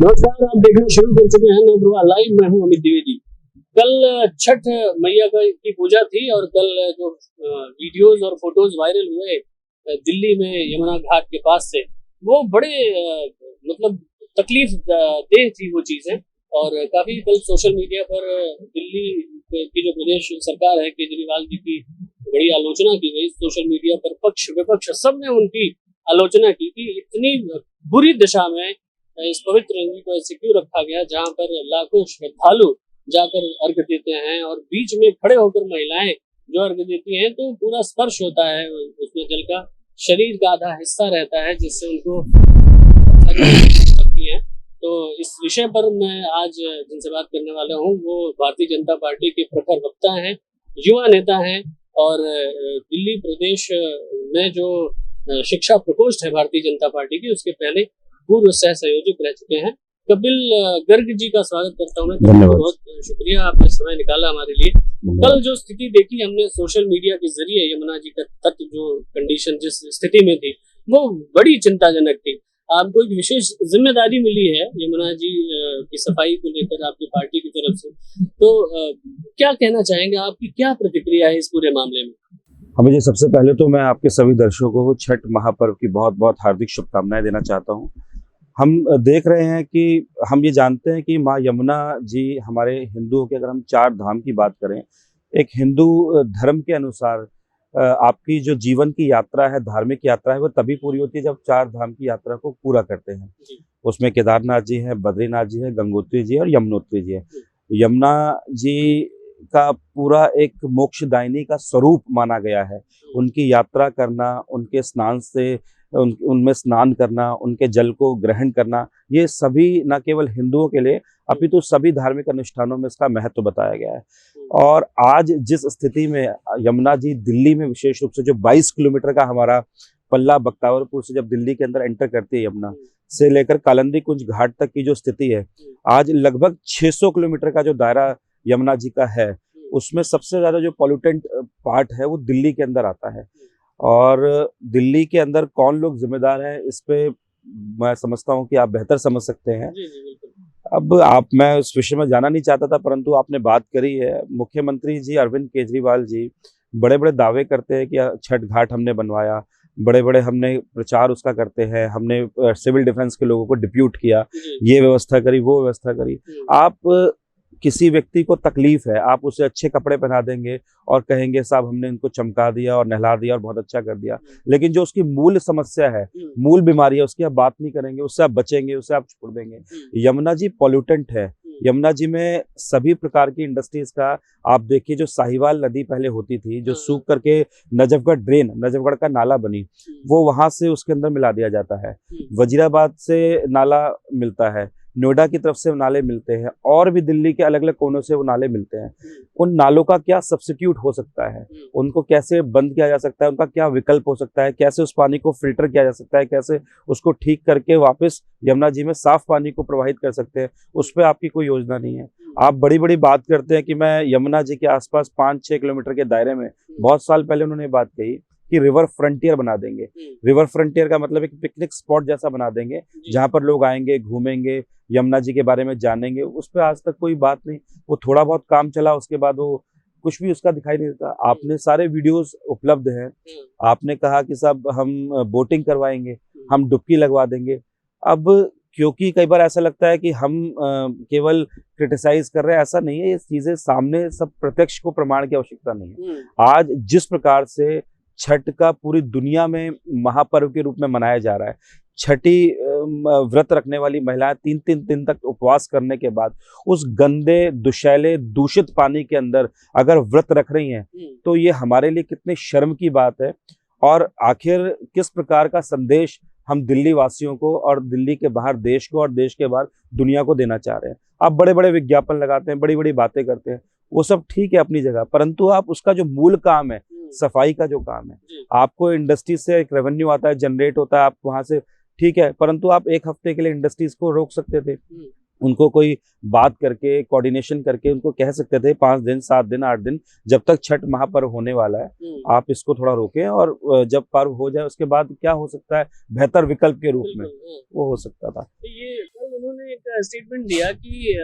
नमस्कार, आप देखना शुरू कर चुके हैं नवप्रभा लाइव। मैं हूं अमित द्विवेदी। कल छठ मैया की पूजा थी और कल जो वीडियोस और फोटोज वायरल हुए दिल्ली में यमुना घाट के पास से, वो बड़े मतलब तकलीफ देह थी वो चीजें। और काफी कल सोशल मीडिया पर दिल्ली की जो प्रदेश सरकार है, केजरीवाल जी की बड़ी आलोचना की गई। सोशल मीडिया पर पक्ष विपक्ष सबने उनकी आलोचना की कि इतनी बुरी दिशा में इस पवित्र नदी को ऐसे क्यों रखा गया, जहां पर लाखों श्रद्धालु जाकर अर्घ्य देते हैं और बीच में खड़े होकर महिलाएं जो अर्घ्य देती हैं, तो पूरा स्पर्श होता है उसमें जल का, शरीर का आधा हिस्सा रहता है जिससे उनको सकती है। तो इस विषय पर मैं आज जिनसे बात करने वाला हूँ वो भारतीय जनता पार्टी के प्रखर वक्ता हैं, युवा नेता हैं और दिल्ली प्रदेश में जो शिक्षा प्रकोष्ठ है भारतीय जनता पार्टी की, उसके पहले पूर्व सह संयोजक रह चुके हैं। कपिल गर्ग जी का स्वागत करता हूँ मैं। धन्यवाद, बहुत शुक्रिया, आपने समय निकाला हमारे लिए। कल जो स्थिति देखी हमने सोशल मीडिया के जरिए, यमुना जी का तट जो कंडीशन जिस स्थिति में थी वो बड़ी चिंताजनक थी। आपको एक विशेष जिम्मेदारी मिली है यमुना जी की सफाई को लेकर आपकी पार्टी की तरफ से, तो क्या कहना चाहेंगे, आपकी क्या प्रतिक्रिया है इस पूरे मामले में? हमें जी सबसे पहले तो मैं आपके सभी दर्शकों को छठ महापर्व की बहुत बहुत हार्दिक शुभकामनाएं देना चाहता हूं। हम देख रहे हैं कि हम ये जानते हैं कि माँ यमुना जी हमारे हिंदुओं के, अगर हम 4 धाम की बात करें, एक हिंदू धर्म के अनुसार आपकी जो जीवन की यात्रा है, धार्मिक यात्रा है, वो तभी पूरी होती है जब 4 धाम की यात्रा को पूरा करते हैं। उसमें केदारनाथ जी हैं, बद्रीनाथ जी हैं, गंगोत्री जी और यमुनोत्री जी है। यमुना जी का पूरा एक मोक्षदायिनी का स्वरूप माना गया है। उनकी यात्रा करना, उनके स्नान से उनमें स्नान करना, उनके जल को ग्रहण करना, ये सभी न केवल हिंदुओं के लिए अपितु सभी धार्मिक अनुष्ठानों में इसका महत्व बताया गया है। और आज जिस स्थिति में यमुना जी दिल्ली में, विशेष रूप से जो 22 किलोमीटर का हमारा पल्ला बख्तावरपुर से जब दिल्ली के अंदर एंटर करती है यमुना, से लेकर कालिंदी कुंज घाट तक की जो स्थिति है, आज लगभग 600 किलोमीटर का जो दायरा यमुना जी का है, उसमें सबसे ज्यादा जो पॉल्यूटेंट पार्ट है वो दिल्ली के अंदर आता है। और दिल्ली के अंदर कौन लोग जिम्मेदार हैं, इस पे मैं समझता हूं कि आप बेहतर समझ सकते हैं। अब मैं उस विषय में जाना नहीं चाहता था, परंतु आपने बात करी है। मुख्यमंत्री जी अरविंद केजरीवाल जी बड़े बड़े दावे करते हैं कि छठ घाट हमने बनवाया, बड़े बड़े हमने प्रचार उसका करते हैं, हमने सिविल डिफेंस के लोगों को डिप्यूट किया, ये व्यवस्था करी, वो व्यवस्था करी। आप किसी व्यक्ति को तकलीफ है, आप उसे अच्छे कपड़े पहना देंगे और कहेंगे साहब हमने इनको चमका दिया और नहला दिया और बहुत अच्छा कर दिया, लेकिन जो उसकी मूल समस्या है, मूल बीमारी है, उसकी आप बात नहीं करेंगे, उससे आप बचेंगे, उससे आप छोड़ देंगे। यमुना जी पॉल्यूटेंट है। यमुना जी में सभी प्रकार की इंडस्ट्रीज का आप देखिए, जो साहिवाल नदी पहले होती थी, जो सूख करके नजफगढ़ का नाला बनी, वो वहां से उसके अंदर मिला दिया जाता है। वजीराबाद से नाला मिलता है, नोएडा की तरफ से नाले मिलते हैं, और भी दिल्ली के अलग अलग कोनों से वो नाले मिलते हैं। उन नालों का क्या सब्स्टिट्यूट हो सकता है, उनको कैसे बंद किया जा सकता है, उनका क्या विकल्प हो सकता है, कैसे उस पानी को फिल्टर किया जा सकता है, कैसे उसको ठीक करके वापस यमुना जी में साफ पानी को प्रवाहित कर सकते हैं, उस पर आपकी कोई योजना नहीं है। आप बड़ी बड़ी बात करते हैं कि मैं यमुना जी के आसपास 5-6 किलोमीटर के दायरे में, बहुत साल पहले उन्होंने बात कही कि रिवर फ्रंटियर बना देंगे। रिवर फ्रंटियर का मतलब एक पिकनिक स्पॉट जैसा बना देंगे, जहां पर लोग आएंगे, घूमेंगे, यमुना जी के बारे में जानेंगे। उस पर आज तक कोई बात नहीं, वो थोड़ा बहुत काम चला, उसके बाद वो कुछ भी उसका दिखाई नहीं देता। आपने सारे वीडियोस उपलब्ध हैं, आपने कहा कि साहब हम बोटिंग करवाएंगे, हम डुबकी लगवा देंगे। अब क्योंकि कई बार ऐसा लगता है कि हम केवल क्रिटिसाइज कर रहे हैं, ऐसा नहीं है। ये चीजें सामने सब प्रत्यक्ष को प्रमाण की आवश्यकता नहीं है। आज जिस प्रकार से छठ का पूरी दुनिया में महापर्व के रूप में मनाया जा रहा है, छठी व्रत रखने वाली महिलाएं 3-3 दिन तक उपवास करने के बाद उस गंदे, दुशैले, दूषित पानी के अंदर अगर व्रत रख रही हैं, तो ये हमारे लिए कितने शर्म की बात है। और आखिर किस प्रकार का संदेश हम दिल्ली वासियों को और दिल्ली के बाहर देश को और देश के बाहर दुनिया को देना चाह रहे हैं। आप बड़े बड़े विज्ञापन लगाते हैं, बड़ी बड़ी बातें करते हैं, वो सब ठीक है अपनी जगह, परंतु आप उसका जो मूल काम है, सफाई का जो काम है, आपको इंडस्ट्री से एक रेवेन्यू आता है, जनरेट होता है, आप वहां से ठीक है, परंतु आप एक हफ्ते के लिए इंडस्ट्रीज को रोक सकते थे। उनको कोई बात करके, कोऑर्डिनेशन करके उनको कह सकते थे 5 दिन, 7 दिन, 8 दिन, जब तक छठ महापर्व होने वाला है आप इसको थोड़ा रोकें, और जब पर्व हो जाए उसके बाद क्या हो सकता है बेहतर विकल्प के रूप में वो हो सकता था। ये कल उन्होंने एक स्टेटमेंट दिया कि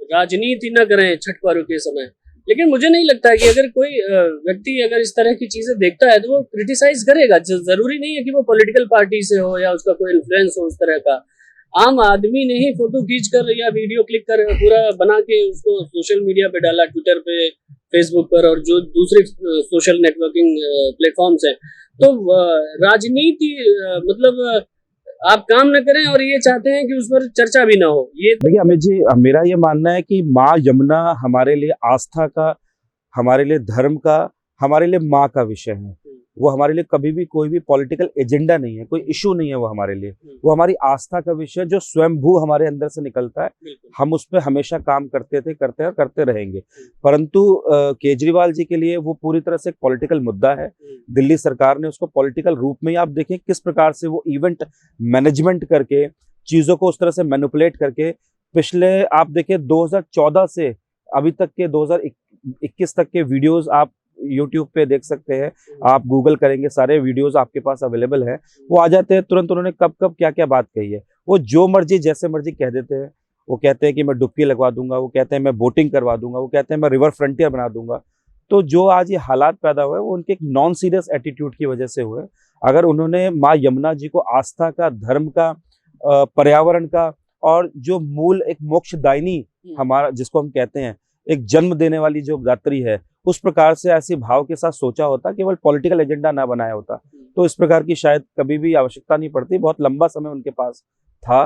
राजनीति न करें छठ पर्व के समय, लेकिन मुझे नहीं लगता कि अगर कोई व्यक्ति अगर इस तरह की चीजें देखता है तो वो क्रिटिसाइज करेगा। जरूरी नहीं है कि वो पॉलिटिकल पार्टी से हो या उसका कोई इन्फ्लुएंस हो उस तरह का। आम आदमी ने ही फोटो खींच कर या वीडियो क्लिक कर पूरा बना के उसको सोशल मीडिया पे डाला, ट्विटर पे, फेसबुक पर और जो दूसरे सोशल नेटवर्किंग प्लेटफॉर्म्स हैं। तो राजनीति मतलब आप काम न करें और ये चाहते हैं कि उस पर चर्चा भी ना हो। ये देखिए अमित जी, मेरा ये मानना है कि माँ यमुना हमारे लिए आस्था का, हमारे लिए धर्म का, हमारे लिए माँ का विषय है। वो हमारे लिए कभी भी कोई भी पॉलिटिकल एजेंडा नहीं है, कोई इशू नहीं है वो हमारे लिए। वो हमारी आस्था का विषय जो स्वयंभू हमारे अंदर से निकलता है। हम उस पर हमेशा काम करते थे, करते हैं और करते रहेंगे। परंतु केजरीवाल जी के लिए वो पूरी तरह से एक पॉलिटिकल मुद्दा है। दिल्ली सरकार ने उसको पॉलिटिकल रूप में ही, आप देखें किस प्रकार से वो इवेंट मैनेजमेंट करके चीजों को उस तरह से मैनिपुलेट करके, पिछले आप देखें 2014 से अभी तक के 2021 तक के वीडियोस आप YouTube पे देख सकते हैं। आप गूगल करेंगे, सारे वीडियोस आपके पास अवेलेबल है, वो आ जाते हैं तुरंत। उन्होंने कब कब क्या क्या बात कही है, वो जो मर्जी जैसे मर्जी कह देते हैं। वो कहते हैं कि मैं डुबकी लगवा दूंगा, वो कहते हैं मैं बोटिंग करवा दूंगा, वो कहते हैं मैं रिवर फ्रंटियर बना दूंगा। तो जो आज ये हालात पैदा हुए वो उनके एक नॉन सीरियस एटीट्यूड की वजह से हुए। अगर उन्होंने माँ यमुना जी को आस्था का, धर्म का, पर्यावरण का और जो मूल एक मोक्षदायिनी हमारा जिसको हम कहते हैं, एक जन्म देने वाली जो दात्री है, उस प्रकार से ऐसे भाव के साथ सोचा होता, केवल पॉलिटिकल एजेंडा ना बनाया होता, तो इस प्रकार की शायद कभी भी आवश्यकता नहीं पड़ती। बहुत लंबा समय उनके पास था,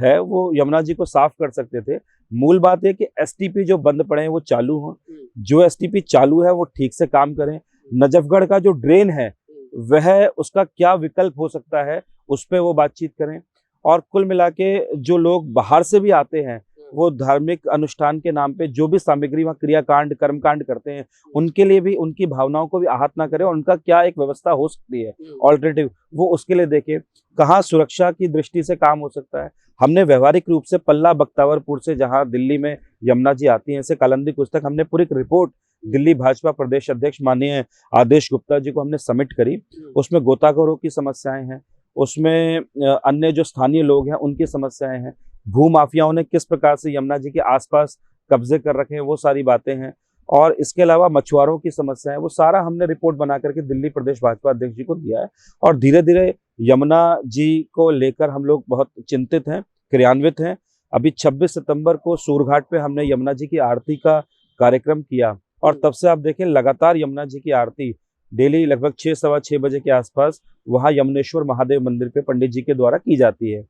है, वो यमुना जी को साफ कर सकते थे। मूल बात है कि एसटीपी जो बंद पड़े हैं वो चालू हों, जो एसटीपी चालू है वो ठीक से काम करें। नजफगढ़ का जो ड्रेन है वह, उसका क्या विकल्प हो सकता है, उस पर वो बातचीत करें। और कुल मिला के जो लोग बाहर से भी आते हैं, वो धार्मिक अनुष्ठान के नाम पे जो भी सामग्री वहाँ क्रियाकांड, कर्मकांड करते हैं, उनके लिए भी, उनकी भावनाओं को भी आहत ना करें। उनका क्या एक व्यवस्था हो सकती है ऑल्टरनेटिव, वो उसके लिए देखें। कहाँ सुरक्षा की दृष्टि से काम हो सकता है। हमने व्यवहारिक रूप से पल्ला बख्तावरपुर से, जहाँ दिल्ली में यमुना जी आती हैं, से कालंदी कुछ तक, हमने पूरी रिपोर्ट दिल्ली भाजपा प्रदेश अध्यक्ष माननीय आदेश गुप्ता जी को हमने सबमिट करी। उसमें गोताखोरों की समस्याएं हैं, उसमें अन्य जो स्थानीय लोग हैं उनकी समस्याएं हैं, भू माफियाओं ने किस प्रकार से यमुना जी के आसपास कब्जे कर रखे हैं, वो सारी बातें हैं। और इसके अलावा मछुआरों की समस्या है, वो सारा हमने रिपोर्ट बना करके दिल्ली प्रदेश भाजपा अध्यक्ष जी को दिया है। और धीरे धीरे यमुना जी को लेकर हम लोग बहुत चिंतित हैं, क्रियान्वित हैं। अभी 26 सितंबर को सूरघाट पे हमने यमुना जी की आरती का कार्यक्रम किया, और तब से आप देखें लगातार यमुना जी की आरती डेली लगभग 6, सवा 6 बजे के आसपास वहाँ यमुनेश्वर महादेव मंदिर पे पंडित जी के द्वारा की जाती है।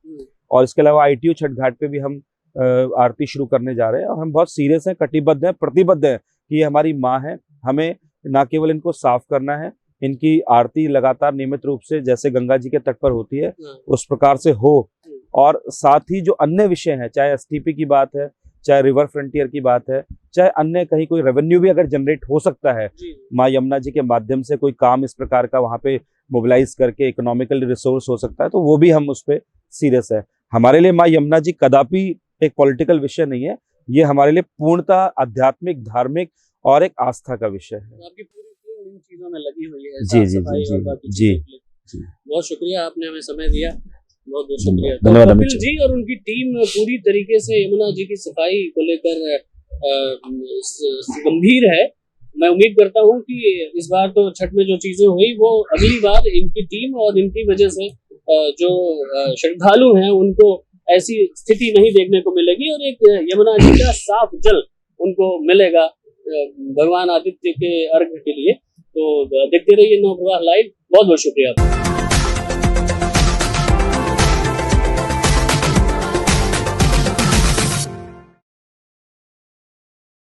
और इसके अलावा ITO छठ घाट पे भी हम आरती शुरू करने जा रहे हैं। और हम बहुत सीरियस हैं, कटिबद्ध हैं, प्रतिबद्ध हैं कि ये हमारी माँ है। हमें ना केवल इनको साफ करना है, इनकी आरती लगातार नियमित रूप से जैसे गंगा जी के तट पर होती है उस प्रकार से हो। और साथ ही जो अन्य विषय हैं, चाहे STP की बात है, चाहे रिवर फ्रंटियर की बात है, चाहे अन्य कहीं कोई रेवेन्यू भी अगर जनरेट हो सकता है माँ यमुना जी के माध्यम से, कोई काम इस प्रकार का वहाँ पे मोबिलाइज करके इकोनॉमिकल रिसोर्स हो सकता है, तो वो भी हम उस पर सीरियस है। हमारे लिए माँ यमुना जी कदापि एक पॉलिटिकल विषय नहीं है, ये हमारे लिए पूर्णतः आध्यात्मिक, धार्मिक और एक आस्था का विषय है। आपकी पूरी टीम इन चीजों में लगी हुई है। जी जी जी जी जी, बहुत शुक्रिया, आपने हमें समय दिया, बहुत बहुत शुक्रिया। धन्यवाद तो अमित कपिल जी और उनकी टीम पूरी तरीके से यमुना जी की सफाई को लेकर गंभीर है। मैं उम्मीद करता हूँ कि इस बार तो छठ में जो चीजें हुई वो अगली बार इनकी टीम और इनकी वजह से जो श्रद्धालु हैं उनको ऐसी स्थिति नहीं देखने को मिलेगी, और एक यमुना जी का साफ जल उनको मिलेगा भगवान आदित्य के अर्घ के लिए। तो देखते रहिए नवप्रवाह लाइव। बहुत बहुत शुक्रिया।